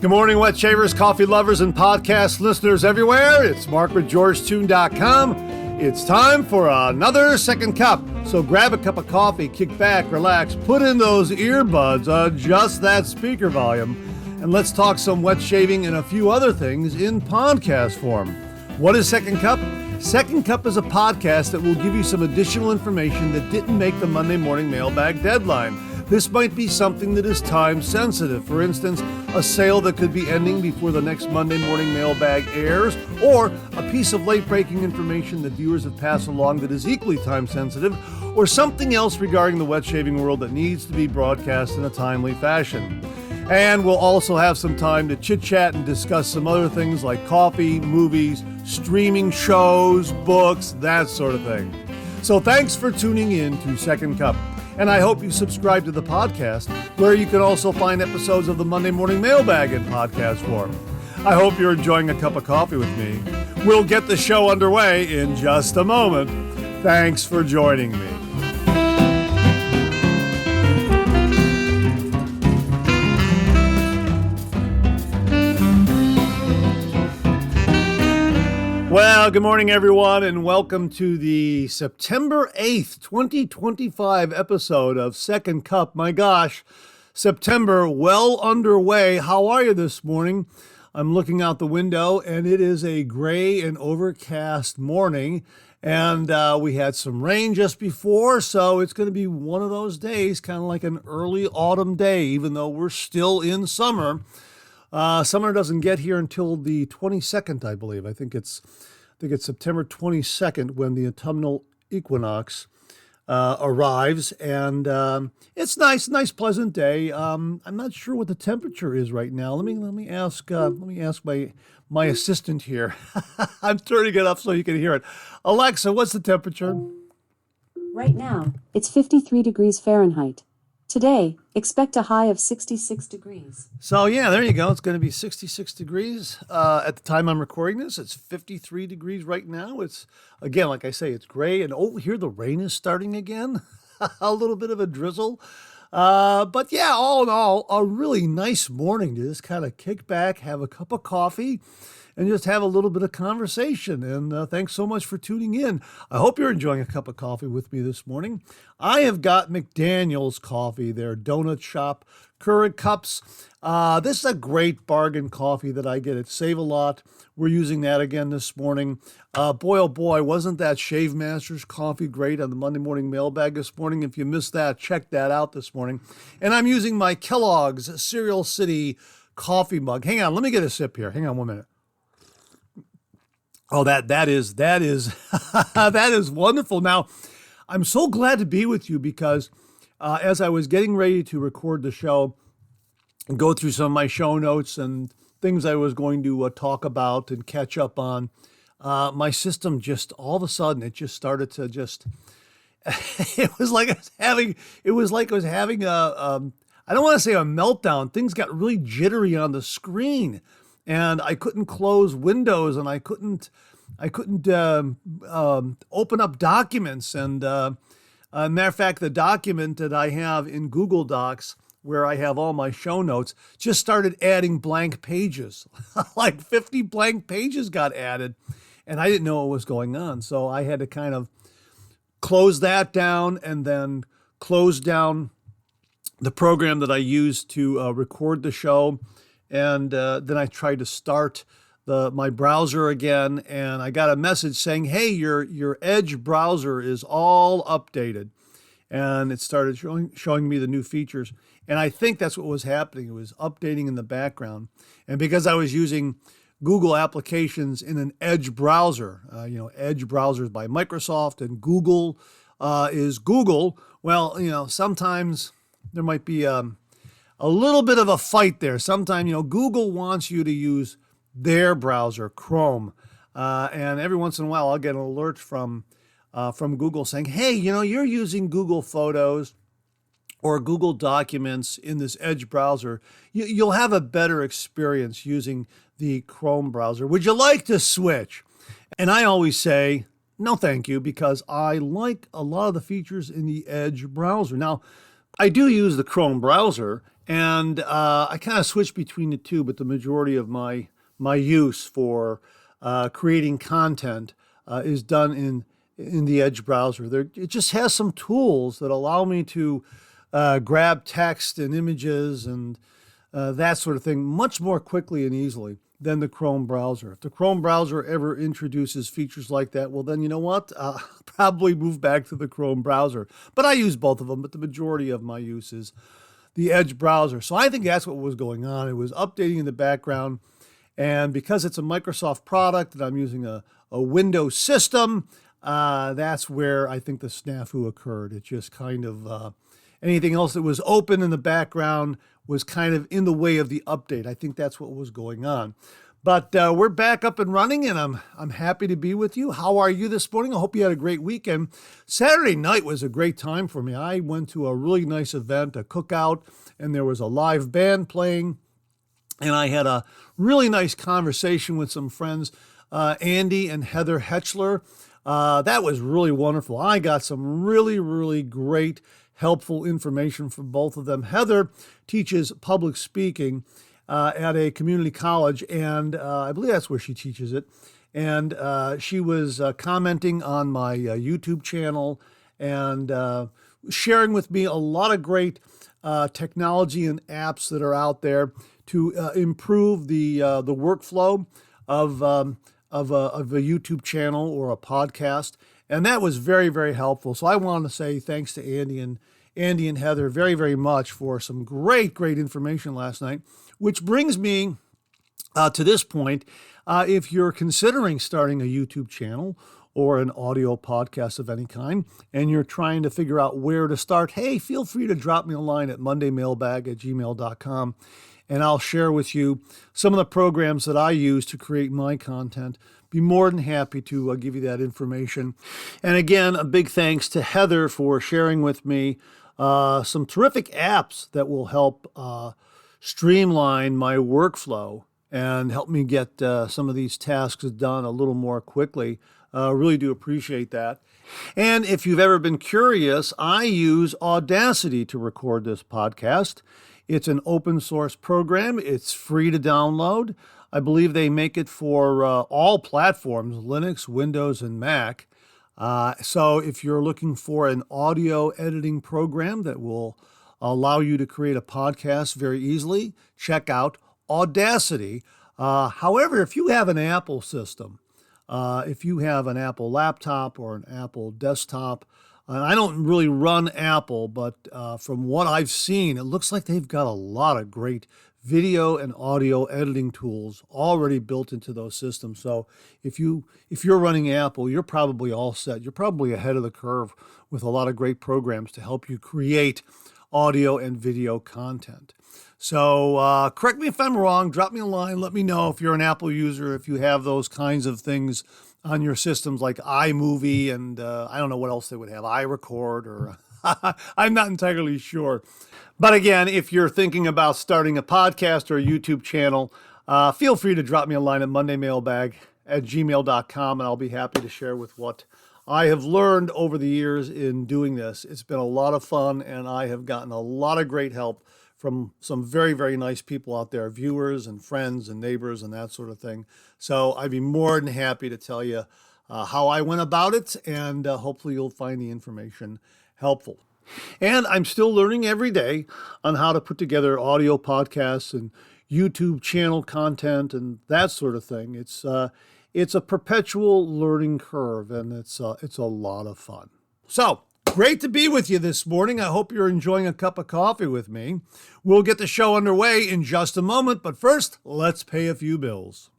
Good morning, wet shavers, coffee lovers, and podcast listeners everywhere. It's Mark with Georgetoon.com. It's time for another second cup. So grab a cup of coffee, kick back, relax, put in those earbuds, adjust that speaker volume, and let's talk some wet shaving and a few other things in podcast form. What is Second Cup? Second Cup is a podcast that will give you some additional information that didn't make the Monday morning mailbag deadline. This might be something that is time sensitive. For instance, a sale that could be ending before the next Monday morning mailbag airs, or a piece of late breaking information that viewers have passed along that is equally time sensitive, or something else regarding the wet shaving world that needs to be broadcast in a timely fashion. And we'll also have some time to chit chat and discuss some other things like coffee, movies, streaming shows, books, that sort of thing. So thanks for tuning in to Second Cup. And I hope you subscribe to the podcast, where you can also find episodes of the Monday Morning Mailbag in podcast form. I hope you're enjoying a cup of coffee with me. We'll get the show underway in just a moment. Thanks for joining me. Well, good morning, everyone, and welcome to the September 8th, 2025 episode of Second Cup. My gosh, September well underway. How are you this morning? I'm looking out the window, and it is a gray and overcast morning, and we had some rain just before, so it's going to be one of those days, kind of like an early autumn day, even though we're still in summer. Summer doesn't get here until the 22nd, I believe. I think it's September 22nd when the autumnal equinox arrives, and it's nice, pleasant day. I'm not sure what the temperature is right now. Let me ask my assistant here. I'm turning it up so you can hear it. Alexa, what's the temperature? Right now, it's 53 degrees Fahrenheit. Today, expect a high of 66 degrees. So yeah, there you go. It's going to be 66 degrees at the time I'm recording this. It's 53 degrees right now. It's, again, like I say, it's gray. And over here, the rain is starting again. A little bit of a drizzle. But yeah, all in all, a really nice morning to just kind of kick back, have a cup of coffee, and just have a little bit of conversation. And thanks so much for tuning in. I hope you're enjoying a cup of coffee with me this morning. I have got McDaniel's coffee, their donut shop current cups. This is a great bargain coffee that I get at Save-A-Lot. We're using that again this morning. Boy, oh boy, wasn't that Shave Masters coffee great on the Monday Morning Mailbag this morning? If you missed that, check that out this morning. And I'm using my Kellogg's Cereal City coffee mug. Hang on, let me get a sip here. Hang on 1 minute. Oh, that is that is wonderful. Now, I'm so glad to be with you because as I was getting ready to record the show and go through some of my show notes and things I was going to talk about and catch up on, my system just all of a sudden it just started to just. It was like I was having a I don't want to say a meltdown. Things got really jittery on the screen. And I couldn't close windows, and I couldn't open up documents. And matter of fact, the document that I have in Google Docs, where I have all my show notes, just started adding blank pages. Like 50 blank pages got added, and I didn't know what was going on. So I had to kind of close that down, and then close down the program that I used to record the show. And then I tried to start my browser again, and I got a message saying, hey, your Edge browser is all updated. And it started showing me the new features. And I think that's what was happening. It was updating in the background. And because I was using Google applications in an Edge browser, Edge browsers by Microsoft, and Google is Google. Well, sometimes there might be a little bit of a fight there. Sometimes, Google wants you to use their browser, Chrome. And every once in a while, I'll get an alert from Google saying, hey, you're using Google Photos or Google Documents in this Edge browser. You'll have a better experience using the Chrome browser. Would you like to switch? And I always say, no, thank you, because I like a lot of the features in the Edge browser. Now, I do use the Chrome browser, And I kind of switch between the two, but the majority of my use for creating content is done in the Edge browser. It just has some tools that allow me to grab text and images and that sort of thing much more quickly and easily than the Chrome browser. If the Chrome browser ever introduces features like that, well, then you know what? I'll probably move back to the Chrome browser. But I use both of them, but the majority of my use is the Edge browser. So I think that's what was going on. It was updating in the background. And because it's a Microsoft product and I'm using a Windows system, that's where I think the snafu occurred. It just kind of, anything else that was open in the background was kind of in the way of the update. I think that's what was going on. But we're back up and running, and I'm happy to be with you. How are you this morning? I hope you had a great weekend. Saturday night was a great time for me. I went to a really nice event, a cookout, and there was a live band playing. And I had a really nice conversation with some friends, Andy and Heather Hetchler. That was really wonderful. I got some really, really great, helpful information from both of them. Heather teaches public speaking at a community college, and I believe that's where she teaches it. And she was commenting on my YouTube channel and sharing with me a lot of great technology and apps that are out there to improve the workflow of a YouTube channel or a podcast. And that was very, very helpful. So I want to say thanks to Andy and Heather very, very much for some great, great information last night, which brings me to this point. If you're considering starting a YouTube channel or an audio podcast of any kind, and you're trying to figure out where to start, hey, feel free to drop me a line at mondaymailbag@gmail.com, and I'll share with you some of the programs that I use to create my content. Be more than happy to give you that information. And again, a big thanks to Heather for sharing with me some terrific apps that will help streamline my workflow and help me get some of these tasks done a little more quickly. Really do appreciate that. And if you've ever been curious, I use Audacity to record this podcast. It's an open source program. It's free to download. I believe they make it for all platforms, Linux, Windows, and Mac. So if you're looking for an audio editing program that will allow you to create a podcast very easily, check out Audacity. However, if you have an Apple system, if you have an Apple laptop or an Apple desktop, and I don't really run Apple, but from what I've seen, it looks like they've got a lot of great video and audio editing tools already built into those systems. So if you're running Apple, you're probably all set. You're probably ahead of the curve with a lot of great programs to help you create audio and video content. So correct me if I'm wrong, drop me a line, let me know if you're an Apple user, if you have those kinds of things on your systems like iMovie and I don't know what else they would have, iRecord or I'm not entirely sure. But again, if you're thinking about starting a podcast or a YouTube channel, feel free to drop me a line at mondaymailbag@gmail.com and I'll be happy to share with what I have learned over the years in doing this. It's been a lot of fun and I have gotten a lot of great help from some very, very nice people out there, viewers and friends and neighbors and that sort of thing. So I'd be more than happy to tell you how I went about it, and hopefully you'll find the information helpful. And I'm still learning every day on how to put together audio podcasts and YouTube channel content and that sort of thing. It's a perpetual learning curve, and it's a lot of fun. So great to be with you this morning. I hope you're enjoying a cup of coffee with me. We'll get the show underway in just a moment, but first, let's pay a few bills.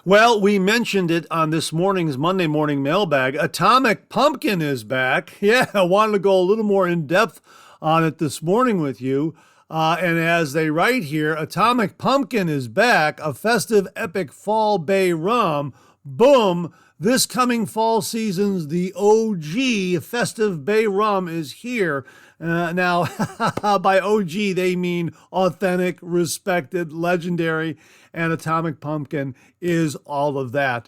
Well, we mentioned it on this morning's Monday Morning Mailbag. Atomic Pumpkin is back. Yeah, I wanted to go a little more in depth on it this morning with you. And as they write here, Atomic Pumpkin is back, a festive epic fall bay rum Boom! This coming fall season's the OG festive bay rum is here. Now, by OG, they mean authentic, respected, legendary, and Atomic Pumpkin is all of that.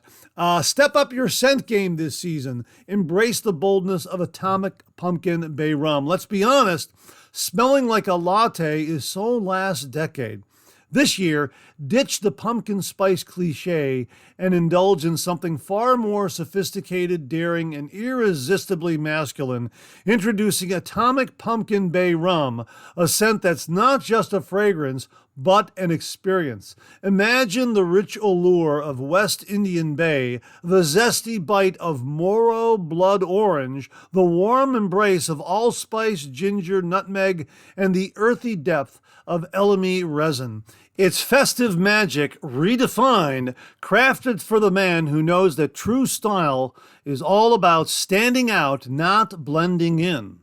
Step up your scent game this season. Embrace the boldness of Atomic Pumpkin Bay Rum. Let's be honest, smelling like a latte is so last decade. This year, ditch the pumpkin spice cliche and indulge in something far more sophisticated, daring, and irresistibly masculine. Introducing Atomic Pumpkin Bay Rum, a scent that's not just a fragrance, but an experience. Imagine the rich allure of West Indian Bay, the zesty bite of Moro blood orange, the warm embrace of allspice, ginger, nutmeg, and the earthy depth of elemi resin. It's festive magic redefined, crafted for the man who knows that true style is all about standing out, not blending in.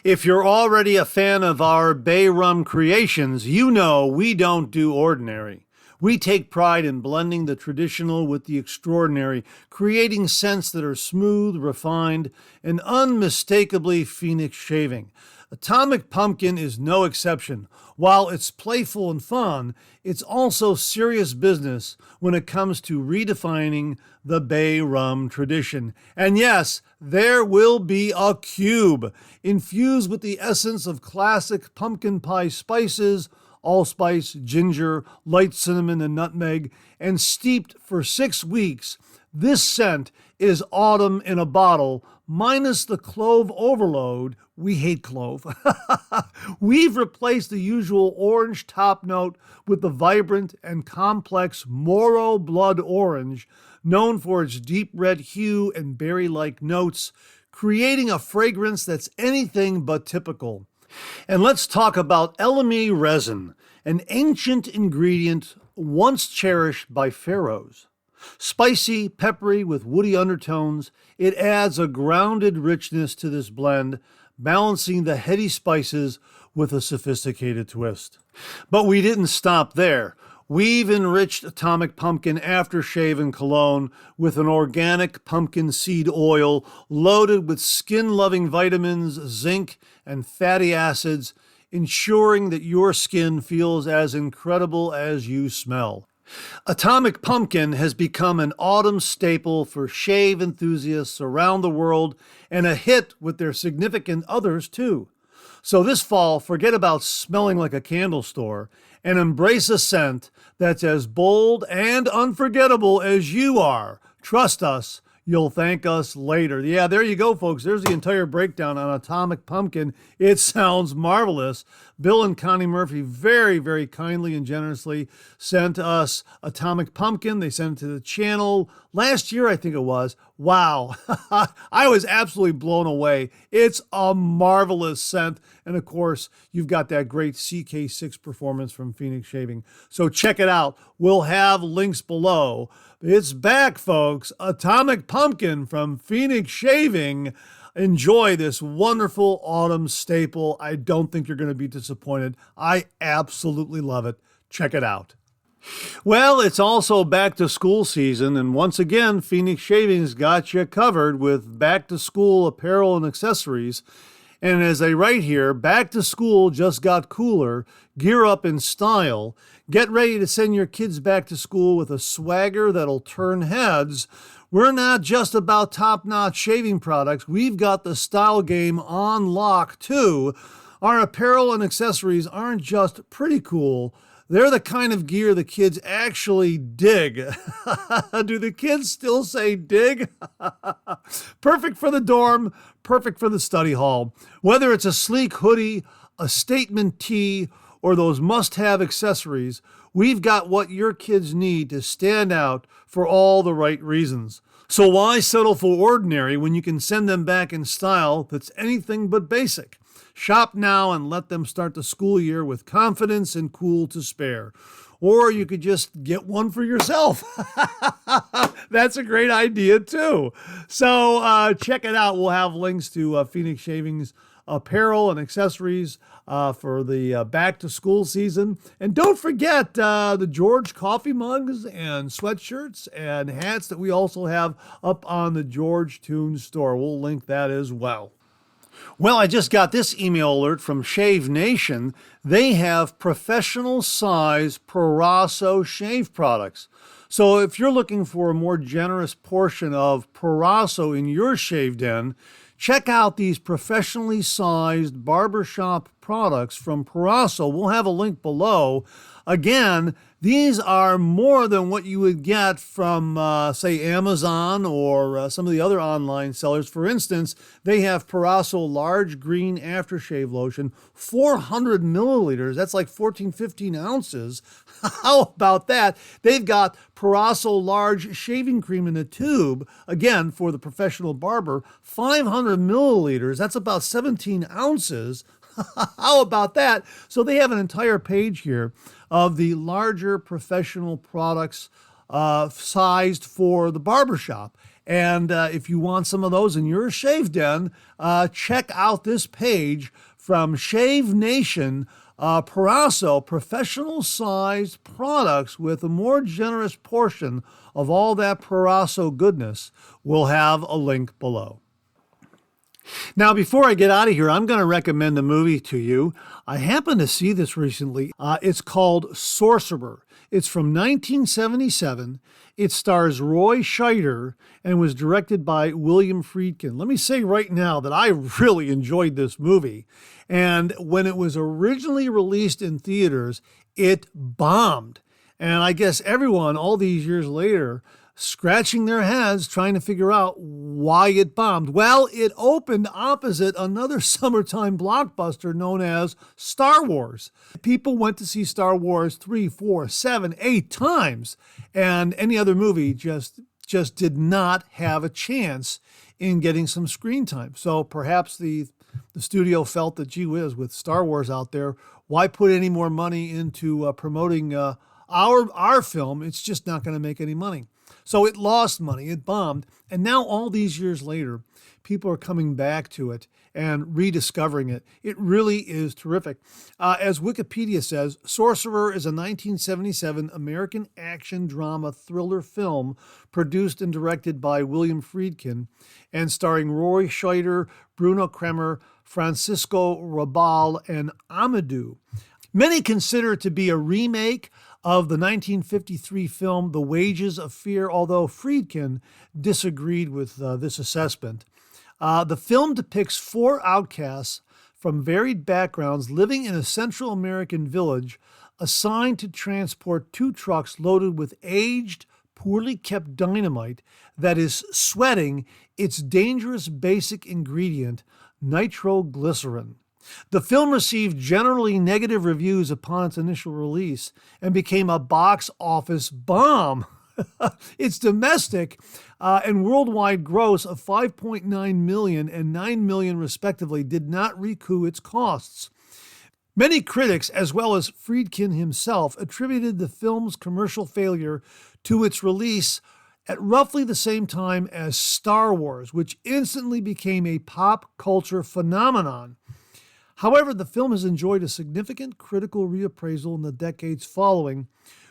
If you're already a fan of our Bay Rum creations, you know we don't do ordinary. We take pride in blending the traditional with the extraordinary, creating scents that are smooth, refined, and unmistakably Phoenix shaving. Atomic Pumpkin is no exception. While it's playful and fun, it's also serious business when it comes to redefining the Bay Rum tradition. And yes, there will be a cube infused with the essence of classic pumpkin pie spices, allspice, ginger, light cinnamon, and nutmeg, and steeped for 6 weeks. This scent is autumn in a bottle, minus the clove overload. We hate clove. We've replaced the usual orange top note with the vibrant and complex Moro blood orange, known for its deep red hue and berry-like notes, creating a fragrance that's anything but typical. And let's talk about elemi resin, an ancient ingredient once cherished by pharaohs. Spicy, peppery, with woody undertones, it adds a grounded richness to this blend, balancing the heady spices with a sophisticated twist. But we didn't stop there. We've enriched Atomic Pumpkin aftershave and cologne with an organic pumpkin seed oil loaded with skin-loving vitamins, zinc, and fatty acids, ensuring that your skin feels as incredible as you smell. Atomic Pumpkin has become an autumn staple for shave enthusiasts around the world and a hit with their significant others, too. So this fall, forget about smelling like a candle store and embrace a scent that's as bold and unforgettable as you are. Trust us, you'll thank us later. Yeah, there you go, folks. There's the entire breakdown on Atomic Pumpkin. It sounds marvelous. Bill and Connie Murphy very, very kindly and generously sent us Atomic Pumpkin. They sent it to the channel last year, I think it was. Wow. I was absolutely blown away. It's a marvelous scent. And of course, you've got that great CK6 performance from Phoenix Shaving. So check it out. We'll have links below. It's back, folks. Atomic Pumpkin from Phoenix Shaving. Enjoy this wonderful autumn staple. I don't think you're going to be disappointed. I absolutely love it. Check it out. Well, it's also back to school season, and once again, Phoenix Shaving's got you covered with back to school apparel and accessories. And as they write here, back to school just got cooler. Gear up in style. Get ready to send your kids back to school with a swagger that'll turn heads. We're not just about top-notch shaving products. We've got the style game on lock, too. Our apparel and accessories aren't just pretty cool. They're the kind of gear the kids actually dig. Do the kids still say dig? Perfect for the dorm, perfect for the study hall. Whether it's a sleek hoodie, a statement tee, or those must-have accessories, we've got what your kids need to stand out for all the right reasons. So why settle for ordinary when you can send them back in style that's anything but basic? Shop now and let them start the school year with confidence and cool to spare. Or you could just get one for yourself. That's a great idea, too. So check it out. We'll have links to Phoenix Shaving's apparel and accessories for the back-to-school season. And don't forget the George coffee mugs and sweatshirts and hats that we also have up on the Georgetoon store. We'll link that as well. Well, I just got this email alert from Shave Nation. They have professional size Purasso shave products. So if you're looking for a more generous portion of Purasso in your shave den, check out these professionally sized barbershop products from Purasso. We'll have a link below. Again, these are more than what you would get from, say, Amazon or some of the other online sellers. For instance, they have Purasso Large Green Aftershave Lotion, 400 milliliters. That's like 14, 15 ounces. How about that? They've got Purasso Large Shaving Cream in a tube, again, for the professional barber, 500 milliliters. That's about 17 ounces. How about that? So they have an entire page here of the larger professional products sized for the barbershop. And if you want some of those in your shave den, check out this page from Shave Nation. Purasso professional sized products with a more generous portion of all that Purasso goodness. We'll have a link below. Now, before I get out of here, I'm going to recommend a movie to you. I happened to see this recently. It's called Sorcerer. It's from 1977. It stars Roy Scheider and was directed by William Friedkin. Let me say right now that I really enjoyed this movie. And when it was originally released in theaters, it bombed. And I guess everyone, all these years later, scratching their heads trying to figure out why it bombed. Well, it opened opposite another summertime blockbuster known as Star Wars. People went to see Star Wars 3, 4, 7, 8 times, and any other movie just did not have a chance in getting some screen time. So perhaps the studio felt that, gee whiz, with Star Wars out there, why put any more money into promoting our film? It's just not going to make any money. So it lost money, it bombed, and now all these years later, people are coming back to it and rediscovering it. It really is terrific. As Wikipedia says, Sorcerer is a 1977 American action drama thriller film produced and directed by William Friedkin and starring Roy Scheider, Bruno Kremer, Francisco Rabal, and Amadou. Many consider it to be a remake of the 1953 film The Wages of Fear, although Friedkin disagreed with this assessment. The film depicts 4 outcasts from varied backgrounds living in a Central American village assigned to transport 2 trucks loaded with aged, poorly kept dynamite that is sweating its dangerous basic ingredient, nitroglycerin. The film received generally negative reviews upon its initial release and became a box office bomb. Its domestic and worldwide gross of $5.9 million and $9 million respectively did not recoup its costs. Many critics, as well as Friedkin himself, attributed the film's commercial failure to its release at roughly the same time as Star Wars, which instantly became a pop culture phenomenon. However, the film has enjoyed a significant critical reappraisal in the decades following,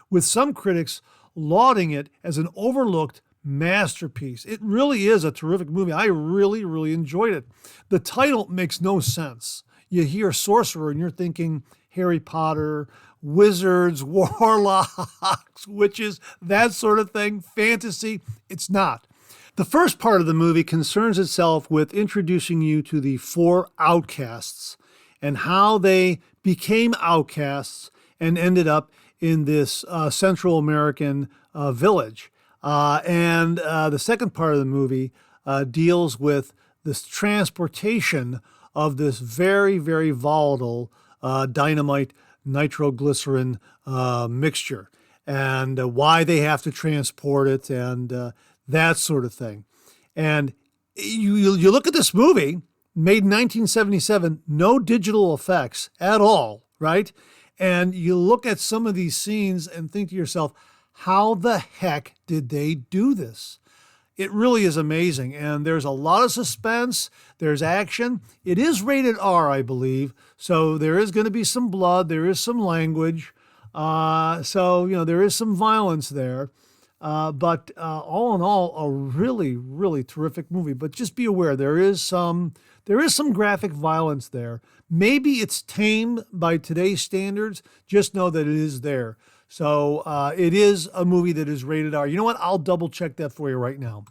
with some critics lauding it as an overlooked masterpiece. It really is a terrific movie. I really, really enjoyed it. The title makes no sense. You hear sorcerer and you're thinking Harry Potter, wizards, warlocks, witches, that sort of thing, fantasy. It's not. The first part of the movie concerns itself with introducing you to the 4 outcasts and how they became outcasts and ended up in this Central American village. And the second part of the movie deals with this transportation of this very, very volatile dynamite nitroglycerin mixture and why they have to transport it and that sort of thing. And you look at this movie, made in 1977, no digital effects at all, right? And you look at some of these scenes and think to yourself, how the heck did they do this? It really is amazing. And there's a lot of suspense. There's action. It is rated R, I believe. So there is going to be some blood. There is some language. There is some violence there. But all in all, a really, really terrific movie. But just be aware, there is some graphic violence there. Maybe it's tame by today's standards. Just know that it is there. So it is a movie that is rated R. You know what? I'll double check that for you right now.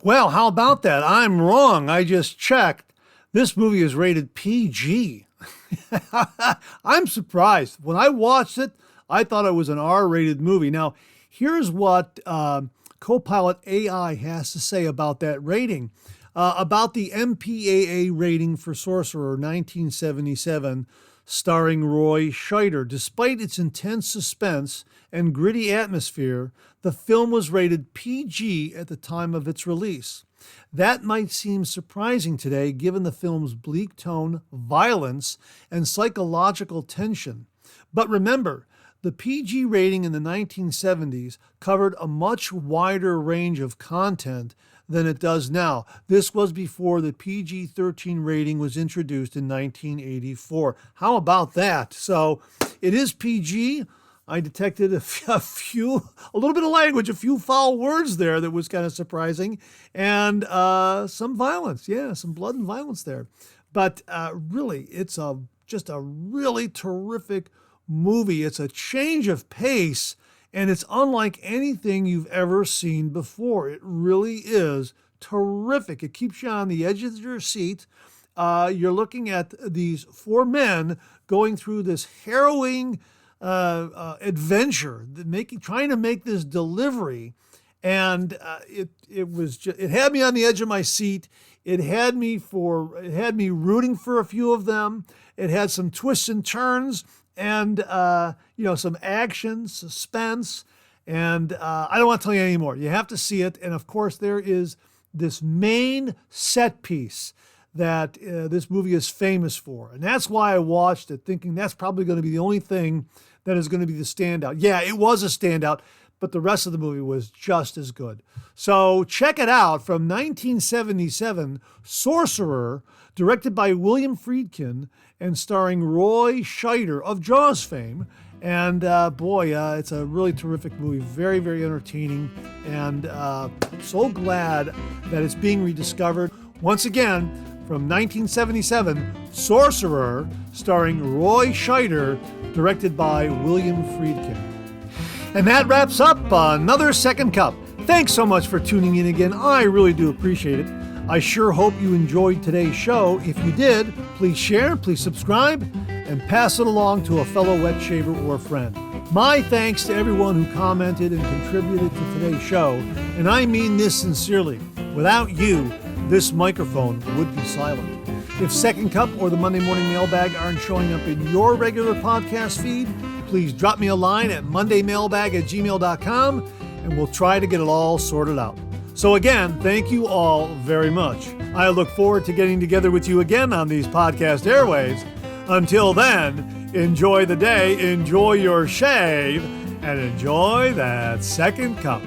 Well, how about that? I'm wrong. I just checked. This movie is rated PG. I'm surprised. When I watched it, I thought it was an R-rated movie. Now, here's what Copilot AI has to say about that rating. About the MPAA rating for Sorcerer 1977, starring Roy Scheider. Despite its intense suspense and gritty atmosphere, the film was rated PG at the time of its release. That might seem surprising today given the film's bleak tone, violence, and psychological tension. But remember, the PG rating in the 1970s covered a much wider range of content than it does now. This was before the PG-13 rating was introduced in 1984. How about that? So it is PG. I detected a little bit of language, a few foul words there that was kind of surprising, and some violence. Yeah, some blood and violence there. But really, it's just a really terrific movie. It's a change of pace, and it's unlike anything you've ever seen before. It really is terrific. It keeps you on the edge of your seat. You're looking at these four men going through this harrowing adventure, trying to make this delivery, and it had me on the edge of my seat. It had me rooting for a few of them. It had some twists and turns, and some action, suspense, and I don't want to tell you anymore. You have to see it, and of course there is this main set piece that this movie is famous for, and that's why I watched it, thinking that's probably going to be the only thing that is going to be the standout. Yeah, it was a standout, but the rest of the movie was just as good. So check it out, from 1977, Sorcerer, directed by William Friedkin and starring Roy Scheider of Jaws fame. And it's a really terrific movie, very, very entertaining, and so glad that it's being rediscovered. Once again, from 1977, Sorcerer, starring Roy Scheider, directed by William Friedkin. And that wraps up another Second Cup. Thanks so much for tuning in again. I really do appreciate it. I sure hope you enjoyed today's show. If you did, please share, please subscribe, and pass it along to a fellow wet shaver or friend. My thanks to everyone who commented and contributed to today's show, and I mean this sincerely. Without you, this microphone would be silent. If Second Cup or the Monday Morning Mailbag aren't showing up in your regular podcast feed, please drop me a line at mondaymailbag@gmail.com, and we'll try to get it all sorted out. So again, thank you all very much. I look forward to getting together with you again on these podcast airwaves. Until then, enjoy the day, enjoy your shave, and enjoy that Second Cup.